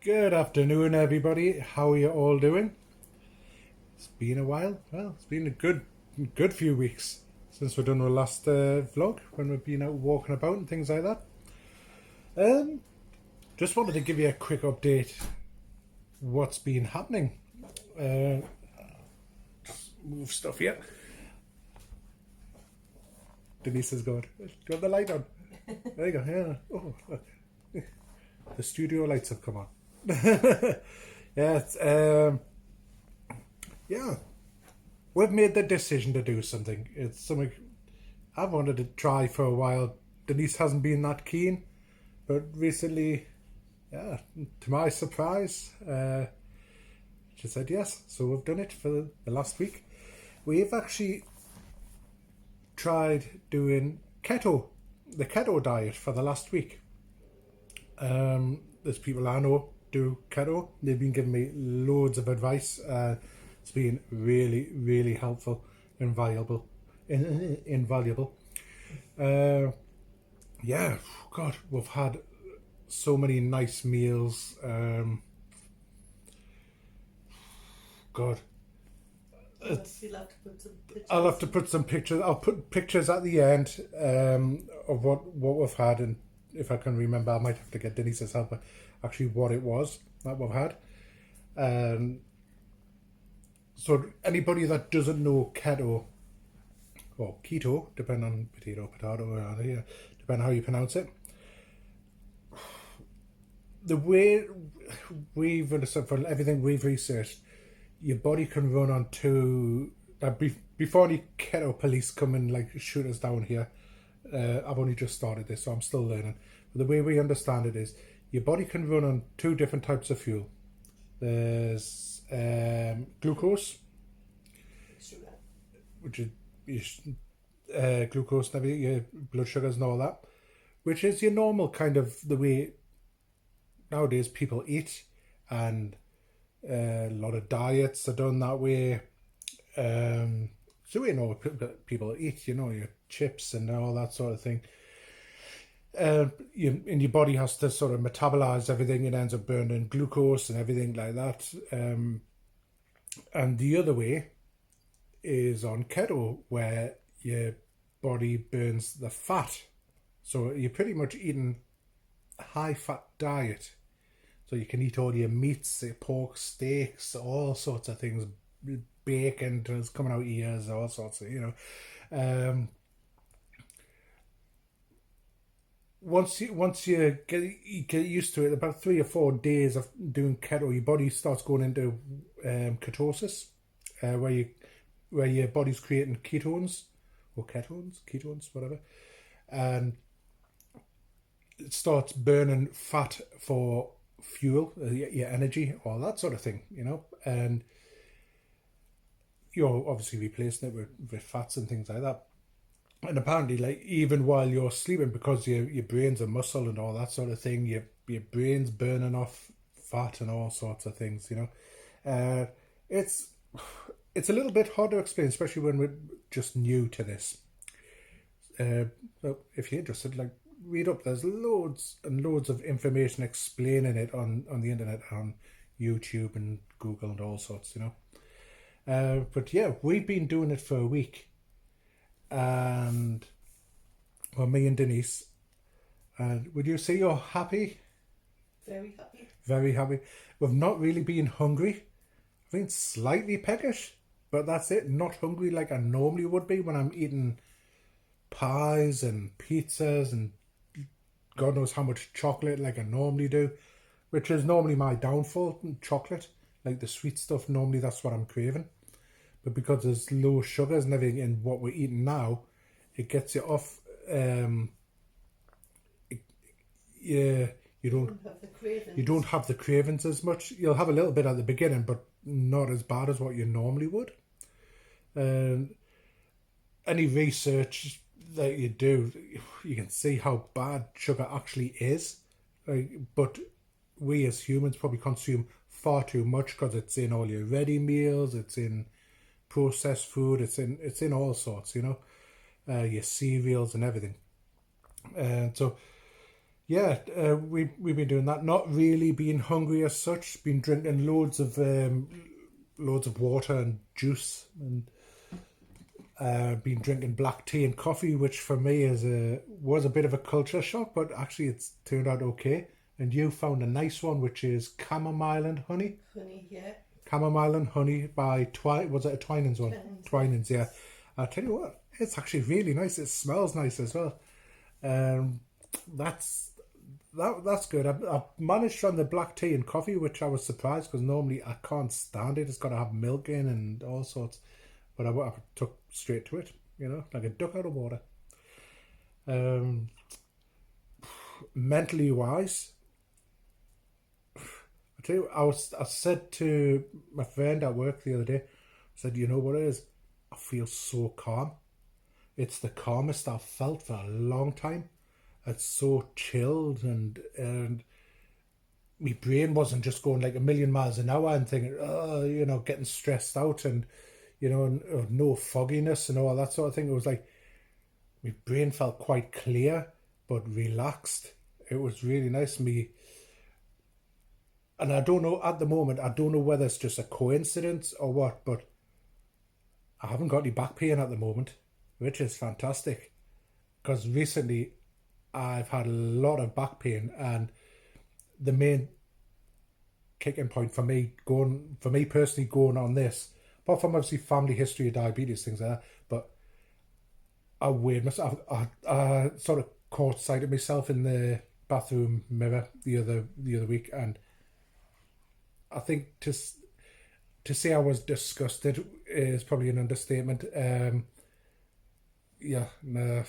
Good afternoon, everybody. How are you all doing? It's been a while. Well, it's been a good few weeks since we've done our last vlog when we've been out walking about and things like that. Um, just wanted to give you a quick update. What's been happening? Just move stuff here. Denise is good. Do you want the light on? There you go. Yeah. Oh, look. The studio lights have come on. Yeah. Yeah. We've made the decision to do something. It's something I've wanted to try for a while. Denise hasn't been that keen, but recently, yeah, to my surprise, she said yes. So we've done it for the last week. We've actually tried doing keto, the keto diet for the last week. There's people I know do keto. They've been giving me loads of advice. It's been really helpful and valuable. Invaluable. Yeah, God, we've had so many nice meals. God, You'll have to put some pictures. I'll have to put some pictures. I'll put pictures at the end of what we've had, and if I can remember, I might have to get Denise's help. Actually, what it was that we've had. So anybody that doesn't know keto or keto, depending on potato, depending on how you pronounce it. The way we've understood from everything we've researched, your body can run on two. Before any keto police come and like shoot us down here, I've only just started this, so I'm still learning. But the way we understand it is, your body can run on two different types of fuel. There's glucose, Sugar. which is glucose and everything, your blood sugars and all that, which is your normal kind of the way nowadays people eat, and a lot of diets are done that way. So we know people eat, your chips and all that sort of thing. And your body has to sort of metabolize everything. It ends up burning glucose and everything like that. And the other way is on keto, where your body burns the fat. So you're pretty much eating a high fat diet. So you can eat all your meats, pork, steaks, all sorts of things, bacon is coming out ears, all sorts of, Once you get used to it, about 3 or 4 days of doing keto, your body starts going into ketosis, where your body's creating ketones or ketones, whatever, and it starts burning fat for fuel, your energy, all that sort of thing, and you're obviously replacing it with fats and things like that. And apparently, like, even while you're sleeping, because your brain's a muscle and all that sort of thing, your brain's burning off fat and all sorts of things. It's a little bit hard to explain, especially when we're just new to this. So if you're interested, like, read up. There's loads and loads of information explaining it on the internet, on YouTube and Google and all sorts. But yeah, we've been doing it for a week. And me and Denise, and would you say you're happy? Very happy. Very happy. We've not really been hungry. I've been slightly peckish, but that's it. Not hungry like I normally would be when I'm eating pies and pizzas and God knows how much chocolate like I normally do, which is normally my downfall. Chocolate, like the sweet stuff, normally that's what I'm craving. But because there's low sugars and everything in what we're eating now, it gets you off. You don't have the cravings. You don't have the cravings as much. You'll have a little bit at the beginning, but not as bad as what you normally would. Any research that you do, you can see how bad sugar actually is. But we as humans probably consume far too much because it's in all your ready meals, it's in processed food, it's in all sorts, your cereals and everything. And so Yeah, we've been doing that. Not really being hungry as such. Been drinking loads of water and juice, and been drinking black tea and coffee, which for me was a bit of a culture shock, but actually it's turned out okay. And you found a nice one, which is chamomile and honey. Honey, yeah. Chamomile and honey by was it a Twinings one? Twinings, yeah. I'll tell you what, it's actually really nice. It smells nice as well. That's good. I managed on the black tea and coffee, which I was surprised because normally I can't stand it. It's got to have milk in and all sorts. But I took straight to it, like a duck out of water. Mentally wise, I tell you, I said to my friend at work the other day, I said, you know what it is? I feel so calm. It's the calmest I've felt for a long time. It's so chilled, and my brain wasn't just going like a million miles an hour and thinking, getting stressed out and, no fogginess and all that sort of thing. It was like my brain felt quite clear but relaxed. It was really nice. And I don't know at the moment, I don't know whether it's just a coincidence or what, but I haven't got any back pain at the moment, which is fantastic. Because recently I've had a lot of back pain, and the main kicking point for me personally going on this, apart from obviously family history of diabetes, things like that, but I weighed myself. I sort of caught sight of myself in the bathroom mirror the other week, and I think to say I was disgusted is probably an understatement. Yeah, no,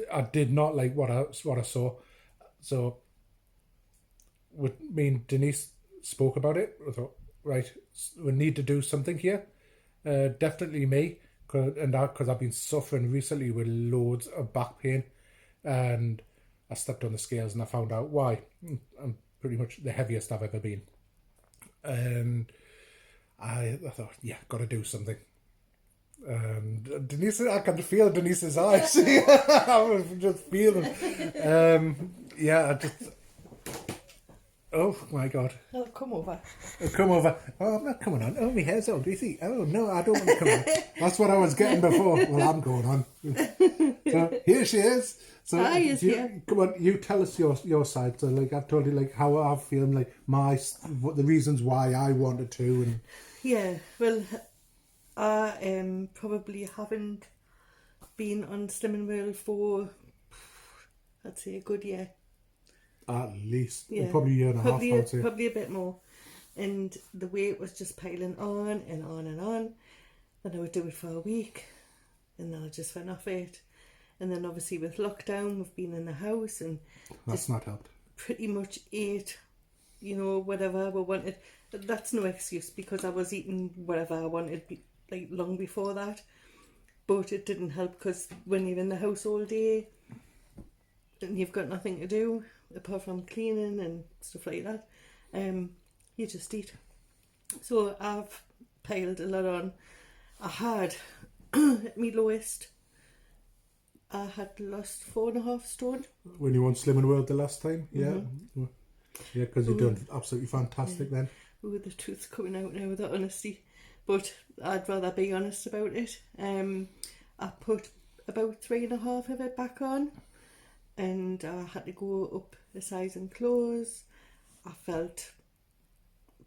I did not like what I saw. So, me and Denise spoke about it. I thought, right, we need to do something here. Definitely me, because I've been suffering recently with loads of back pain, and I stepped on the scales and I found out why. I'm pretty much the heaviest I've ever been. And I thought, yeah, got to do something. Denise, I can feel Denise's eyes. I was just feeling. Oh my God! Oh, come over. Come over. Oh, I'm not coming on. Oh, my hair's all greasy. Oh no, I don't want to come on. That's what I was getting before. Well, I'm going on. So here she is. So Hi, is here. Come on, you tell us your side. So like I've told you like how I'm feeling, like the reasons why I wanted to, and Yeah, well, I probably haven't been on Slimming World for, I'd say, a good year. at least Yeah, probably a year and a half. I would say. Probably a bit more. And the weight was just piling on and on and on. Then I would do it for a week, and then I just went off it. And then obviously with lockdown, we've been in the house and That's not helped. pretty much ate, whatever we wanted. That's no excuse, because I was eating whatever I wanted like long before that. But it didn't help, because when you're in the house all day and you've got nothing to do apart from cleaning and stuff like that, you just eat. So I've piled a lot on. I had at my lowest, I had lost 4.5 stone. When you won Slimming World the last time, yeah, yeah, because you've done absolutely fantastic then. Oh, the truth's coming out now, the honesty. But I'd rather be honest about it. I put about 3.5 of it back on, and I had to go up a size in clothes. I felt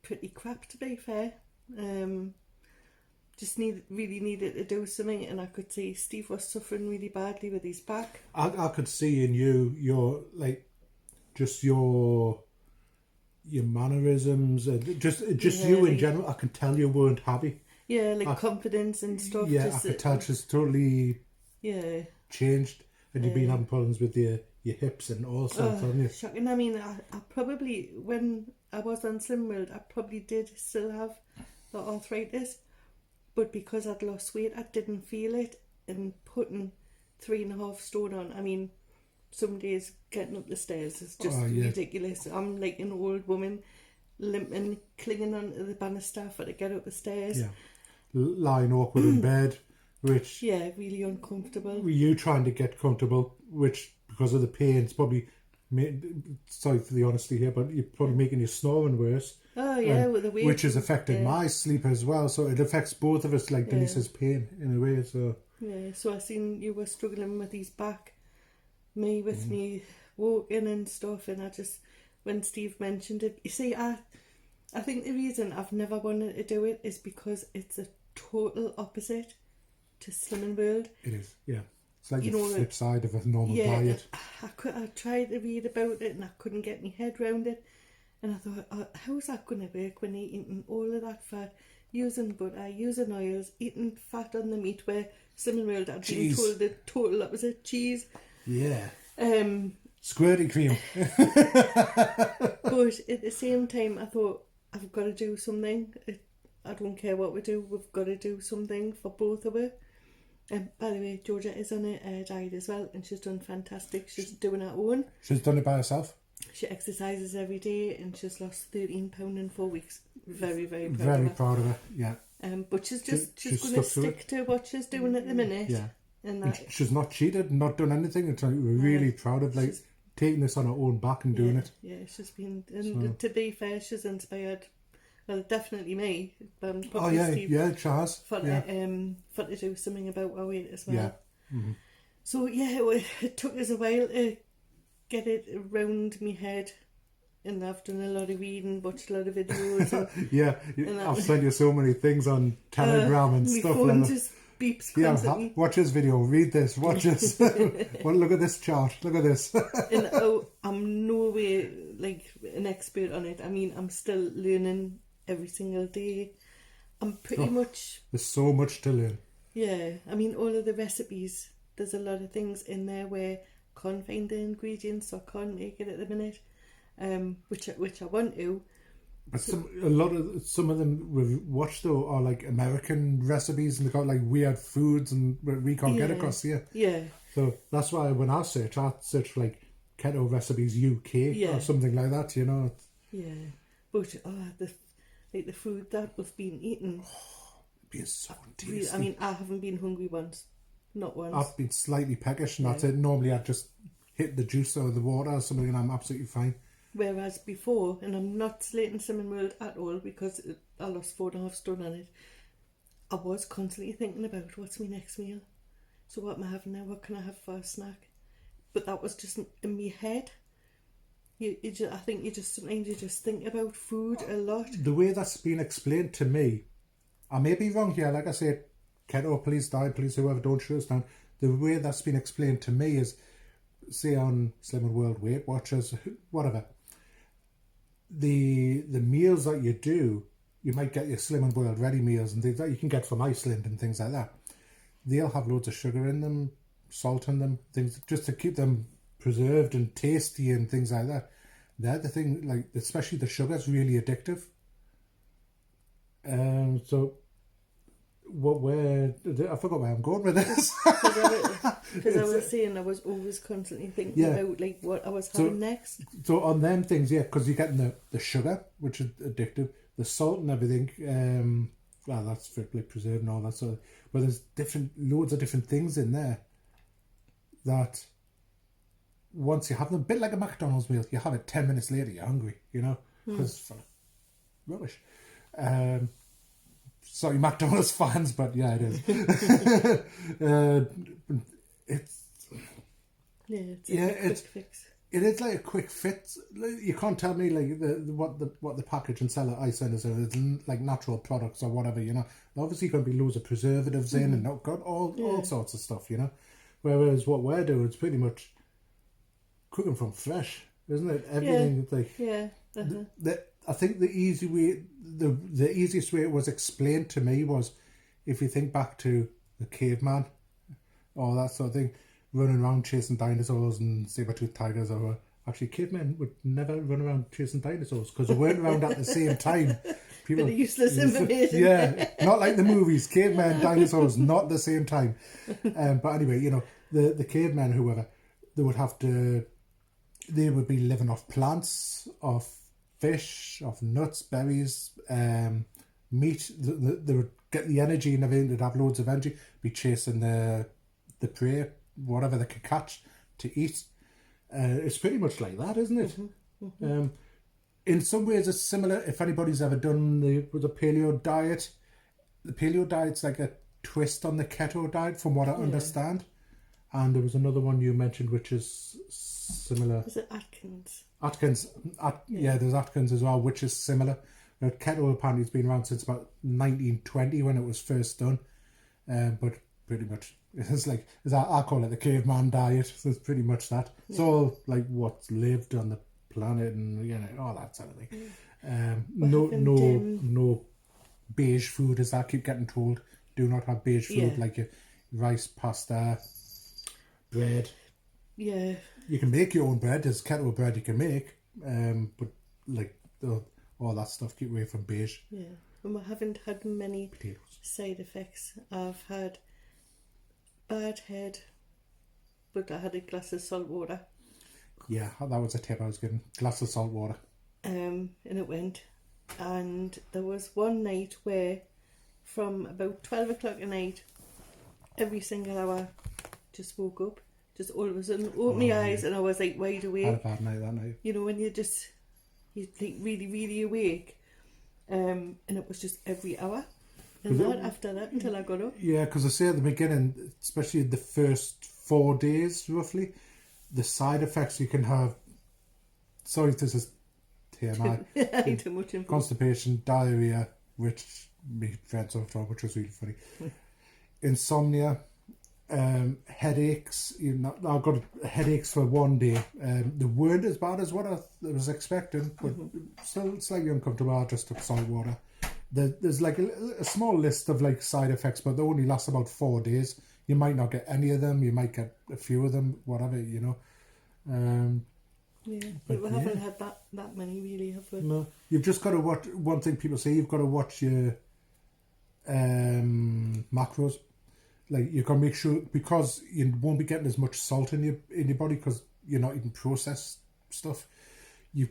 pretty crap, to be fair. Just really needed to do something, and I could see Steve was suffering really badly with his back. I could see in your like just your mannerisms, just you in general. I can tell you weren't happy. Yeah, like confidence and stuff. Yeah, I could tell just totally changed, and you've been having problems with your hips and all sorts, haven't you? Shocking. I mean, I probably, when I was on Slim World, I probably did still have the arthritis, but because I'd lost weight, I didn't feel it. And putting 3.5 stone on, I mean, some days getting up the stairs is just ridiculous. I'm like an old woman, limping, clinging onto the banister for to get up the stairs. Yeah, lying awkward in bed, which really uncomfortable. you trying to get comfortable, which because of the pain, it's probably sorry for the honesty here, but you're probably making your snoring worse. Oh yeah, with the weight, which has affected my sleep as well. So it affects both of us, like Denise's pain in a way. So yeah, so I seen you were struggling with his back, me with me walking and stuff, and I just, when Steve mentioned it, you see, I think the reason I've never wanted to do it is because it's a total opposite to Slimming World. it is, yeah. It's like the flip side of a normal diet. I tried to read about it and I couldn't get my head around it. And I thought, how's that going to work when you're eating all of that fat, using butter, using oils, eating fat on the meat, where Slimming World, I've been told the total opposite, cheese. Yeah. Squirty cream. But at the same time, I thought, I've got to do something. I don't care what we do, we've got to do something for both of us. By the way, Georgia is on a diet as well, and she's done fantastic. She's doing her own. She's done it by herself. She exercises every day, and she's lost 13 pounds in 4 weeks. Very, very proud Very of her. proud of her. Yeah. But she's going to stick to what she's doing at the minute. Yeah. And she's not cheated, not done anything. It's like, we're really proud of taking this on her own back and doing it. Yeah, she's been. And to be fair, she's inspired. Well, definitely me. Steve she has. For to do something about our weight as well. Yeah. Mm-hmm. So yeah, it took us a while to get it around my head, and I've done a lot of reading, watched a lot of videos. And, I've sent you so many things on Telegram and stuff. My phone just beeps constantly. Watch this video, read this, watch this. Well, look at this chart, look at this. And I'm no way like an expert on it. I mean, I'm still learning every single day. I'm pretty much... There's so much to learn. Yeah, I mean, all of the recipes, there's a lot of things in there where I can't find the ingredients, or can't make it at the minute, which I want to. But some of them we've watched though are like American recipes, and they've got like weird foods and we can't get across here. Yeah. So that's why when I search for like keto recipes UK or something like that, you know. Yeah, but the food that we've been eating. Being so tasty. I mean, I haven't been hungry once. Not once. I've been slightly peckish, and that's it. Normally I'd just hit the juice or the water or something and I'm absolutely fine. Whereas before, and I'm not slating Slimming World at all because I lost 4.5 stone on it, I was constantly thinking about what's my next meal. So what am I having now? What can I have for a snack? But that was just in my head. I think sometimes you just think about food a lot. The way that's been explained to me, I may be wrong here, like I said, keto, please diet, please whoever, don't shoot us down. The way that's been explained to me is, say on Slimming World, Weight Watchers, whatever, the meals that you do, you might get your Slimming World ready meals and things that you can get from Iceland and things like that. They'll have loads of sugar in them, salt in them, things just to keep them preserved and tasty and things like that. The other thing, like especially the sugar's really addictive. So I forgot where I'm going with this. Because I was saying I was always constantly thinking about like what I was having next. So on them things, because you're getting the sugar, which is addictive, the salt and everything. Well, that's for like preserved and all that sort of. But there's loads of different things in there that once you have them, a bit like a McDonald's meal, you have it 10 minutes later, you're hungry, you know, because it's full of rubbish. Sorry, McDonald's fans, but yeah, it is. It's quick fix. It is like a quick fix. You can't tell me like what the package and sell at Iceland is. It's like natural products or whatever, you know. Obviously, going to be loads of preservatives in and got all sorts of stuff, you know. Whereas what we're doing is pretty much cooking from fresh, isn't it? Everything I think the easiest way it was explained to me was if you think back to the caveman, or that sort of thing, running around chasing dinosaurs and saber-toothed tigers, or actually cavemen would never run around chasing dinosaurs because they weren't around at the same time. People, bit of useless information. Yeah, not like the movies. Cavemen, dinosaurs, not the same time. But anyway, you know, the cavemen, whoever, they would be living off plants, off fish, off nuts, berries, meat. They would get the energy and everything. They'd have loads of energy, be chasing the prey, whatever they could catch to eat. It's pretty much like that, isn't it? In some ways, it's similar. If anybody's ever done the paleo diet, the paleo diet's like a twist on the keto diet, from what I understand. And there was another one you mentioned, which is similar. Is it Atkins? Yeah, there's Atkins as well, which is similar. Keto apparently has been around since about 1920 when it was first done. But pretty much, I call it the caveman diet. So it's pretty much that. It's all like what's lived on the planet and all that sort of thing. No beige food, as I keep getting told. Do not have beige food like your rice, pasta, bread. Yeah. You can make your own bread. There's keto bread you can make, but like all that stuff, keep away from beige. Yeah, and we haven't had many Potatoes. side effects. I've had bad head, but I had a glass of salt water. Yeah, that was a tip I was given. Glass of salt water. And it went. And there was one night where, from about 12 o'clock at night, every single hour, just woke up. Just all of a sudden, opened my eyes, and I was like wide awake. Had a bad night that night. When you're like really, really awake. And it was just every hour. And not after that until I got up. Yeah, because I say at the beginning, especially the first 4 days, roughly, the side effects you can have. Sorry, this is TMI. Too much info. Constipation, diarrhea, which my friends have talked, which was really funny. Insomnia, headaches. I got headaches for 1 day. They weren't as bad as what I was expecting, but still slightly uncomfortable. I just took salt water. There's like a small list of like side effects, but they only last about 4 days. You might not get any of them. You might get a few of them, whatever, But we haven't had that many really, have we? No, you've just got to watch. One thing people say, you've got to watch your macros. Like you've got to make sure, because you won't be getting as much salt in your body because you're not eating processed stuff. You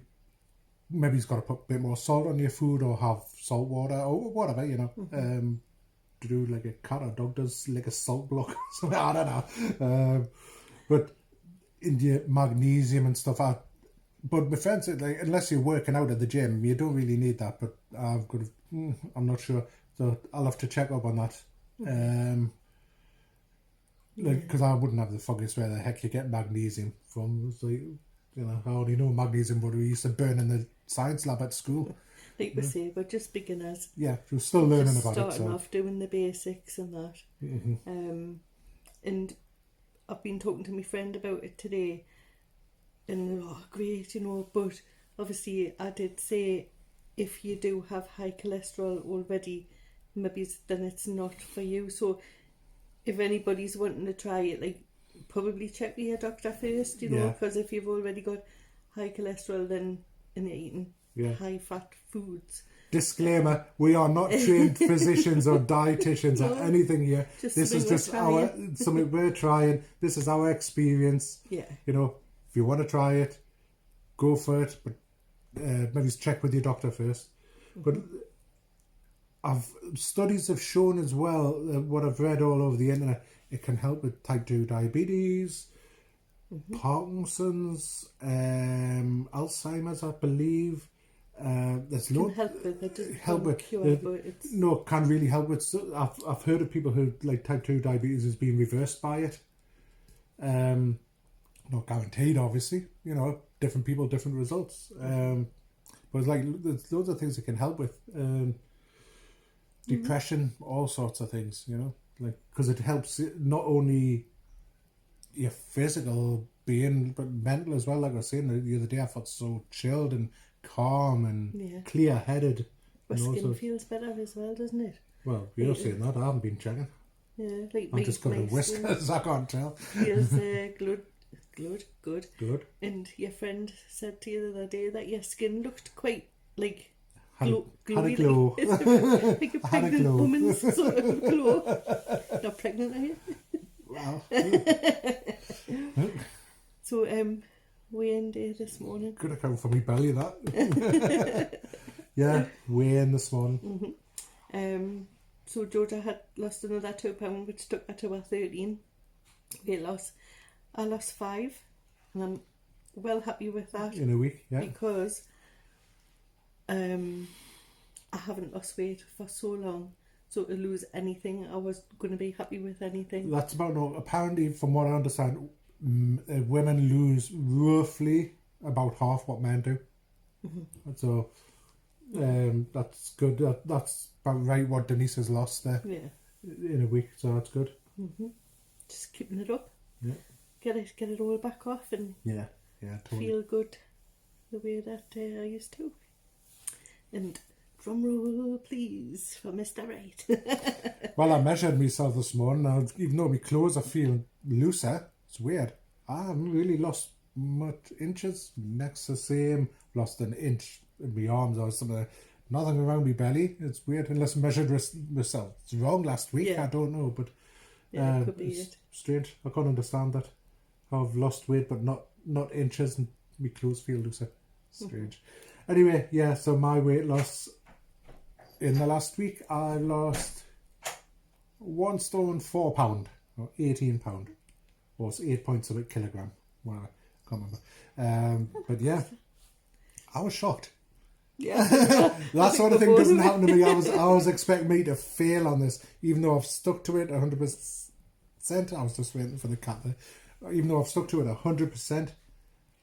maybe you've got to put a bit more salt on your food, or have salt water, or whatever, to do like a cat or dog does, like a salt block or something. I don't know. But in your magnesium and stuff, but my friend said, like, unless you're working out at the gym, you don't really need that. But I'm not sure, so I'll have to check up on that. Because I wouldn't have the foggiest where the heck you get magnesium from. It's like, I already know magnesium, but we used to burn in the science lab at school. Like we say, we're just beginners. Yeah, we're still learning about it. Starting off doing the basics and that. And I've been talking to my friend about it today, and great, but obviously I did say, if you do have high cholesterol already, maybe then it's not for you. So if anybody's wanting to try it, like, probably check with your doctor first, because if you've already got high cholesterol, then and you're eating high fat foods. Disclaimer: we are not trained physicians or dietitians or anything here. This is just something we're trying. This is our experience. Yeah. If you want to try it, go for it, but maybe check with your doctor first. But studies have shown as well, what I've read all over the internet, it can help with type 2 diabetes, Parkinson's, Alzheimer's, I believe. There's no help with it. Can really help with. So I've heard of people who, like, type 2 diabetes has been reversed by it. Not guaranteed, obviously. Different people, different results. But it's like there's loads of things it can help with. Depression, all sorts of things. Like, because it helps not only your physical being but mental as well. Like I was saying the other day, I felt so chilled and calm and clear-headed. My skin feels better as well, doesn't it? Well, you're saying that. I haven't been checking. Yeah, like I'm just got a whiskers. I can't tell. Feels good. Good. And your friend said to you the other day that your skin looked quite like had a glow. Like a pregnant woman's sort of glow. Not pregnant, are you? Wow. So weighing day this morning. Could have come from my belly, that. Yeah, weighing this morning. So Georgia had lost another 2 pounds, which took her to a 13 weight loss. I lost 5, and I'm well happy with that. In a week, yeah. Because I haven't lost weight for so long. So to lose anything, I was going to be happy with anything. That's about no. Apparently, from what I understand, women lose roughly about half what men do. So that's good. That's about right what Denise has lost there in a week. So that's good. Just keeping it up. Yeah. Get it all back off and totally. feel good the way that I used to. And drum roll, please, for Mr. Wright. Well, I measured myself this morning. Now, even though my clothes are feeling looser, it's weird. I haven't really lost much inches. Next to the same, lost an inch in my arms or something. Nothing around my belly. It's weird unless I measured myself. It's wrong last week. Yeah. I don't know, but It could be it's strange. I can't understand that. I've lost weight, but not inches, and my clothes feel looser. Strange. Anyway, yeah. So my weight loss in the last week, I lost 1 stone 4 pound or 18 pound, or it's 8 points of a kilogram. Well, I can't remember. But yeah, I was shocked. Yeah. That sort of thing doesn't happen to me. I was expecting me to fail on this, even though I've stuck to it 100%. I was just waiting for the cat there. Even though I've stuck to it 100%,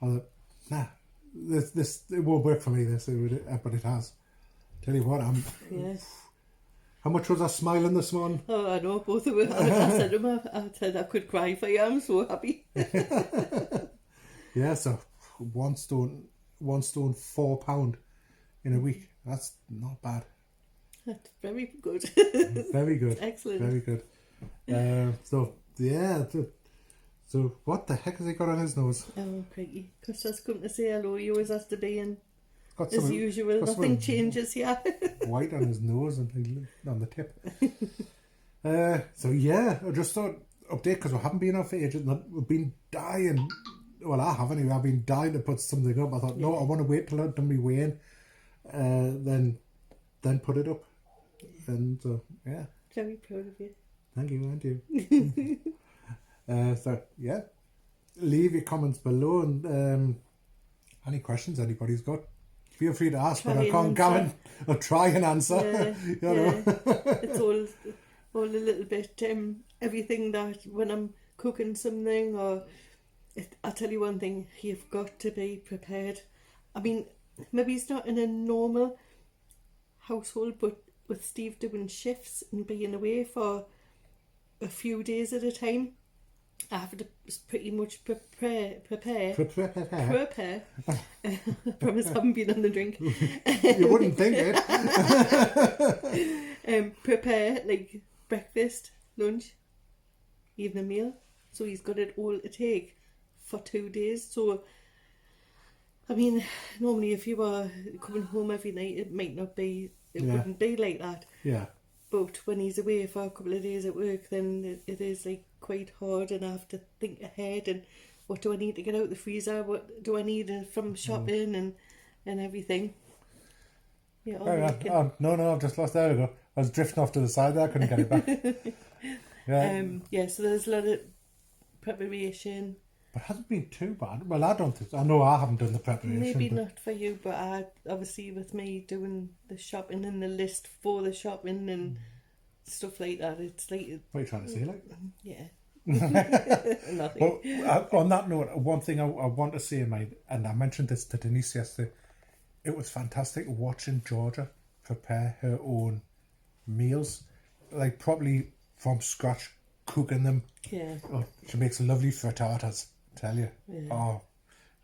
I thought, nah, this it won't work for me. But it has. Tell you what, How much was I smiling this morning? Oh, I know, both of them. I said to him, I said I could cry for you. I'm so happy. Yeah, so 1 stone 4 pound in a week. That's not bad. That's very good. Very good. Excellent. Very good. So what the heck has he got on his nose? Oh, crikey. Costa's come to say hello. You always has to be in. Got As usual, nothing changes here. White on his nose and on the tip. So yeah, I just thought update because we haven't been on for ages. We've been dying. Well, I haven't anyway. I've been dying to put something up. I thought, no, I want to wait till I've done my weighing, then put it up. And so yeah. Very proud of you. Thank you, aren't you? So yeah, leave your comments below and any questions anybody's got. Feel free to ask, but I can't guarantee or try and answer. Yeah, it's all a little bit everything that when I'm cooking something or I'll tell you one thing, you've got to be prepared. I mean, maybe it's not in a normal household, but with Steve doing shifts and being away for a few days at a time, I have to pretty much prepare. I promise I haven't been on the drink. You wouldn't think it. Prepare like breakfast, lunch, evening meal. So he's got it all to take for 2 days. So, I mean, normally if you were coming home every night, it might not be, wouldn't be like that. Yeah. But when he's away for a couple of days at work, then it is like quite hard, and I have to think ahead. And what do I need to get out the freezer? What do I need from shopping and everything? Yeah. No, I've just lost. There we go. I was drifting off to the side there. I couldn't get it back. Yeah. So there's a lot of preparation. But it hasn't been too bad. Well, I don't think. I know I haven't done the preparation. Maybe not for you, but obviously with me doing the shopping and the list for the shopping and stuff like that, it's like. What are you trying to say, like? Yeah. Nothing. Well, on that note, one thing I want to say, and I mentioned this to Denise yesterday, it was fantastic watching Georgia prepare her own meals, like probably from scratch, cooking them. Yeah. Oh, she makes lovely frittatas, tell you. Yeah. Oh,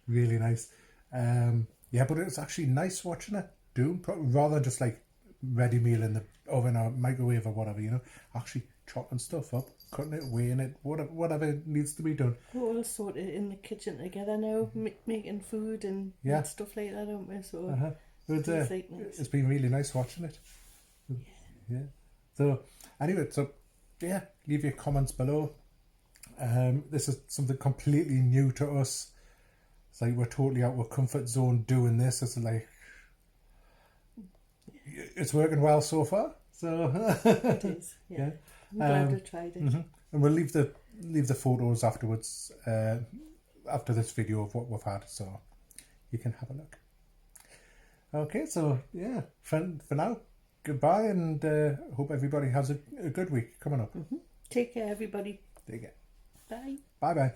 really nice. Yeah, but it's actually nice watching her do, rather than just like ready meal in the oven or microwave or whatever, you know. Actually chopping stuff up, cutting it, weighing it, whatever needs to be done. We're all sorted in the kitchen together now, making food and stuff like that, aren't we? So it's been really nice watching it. Yeah. So anyway, leave your comments below. This is something completely new to us. It's like we're totally out of our comfort zone doing this. It's like it's working well so far. So it is. Yeah. I'm glad I tried it. And we'll leave the photos afterwards after this video of what we've had, so you can have a look. Okay, so yeah, for now, goodbye, and hope everybody has a good week coming up. Take care, everybody. Take care. Bye. Bye bye.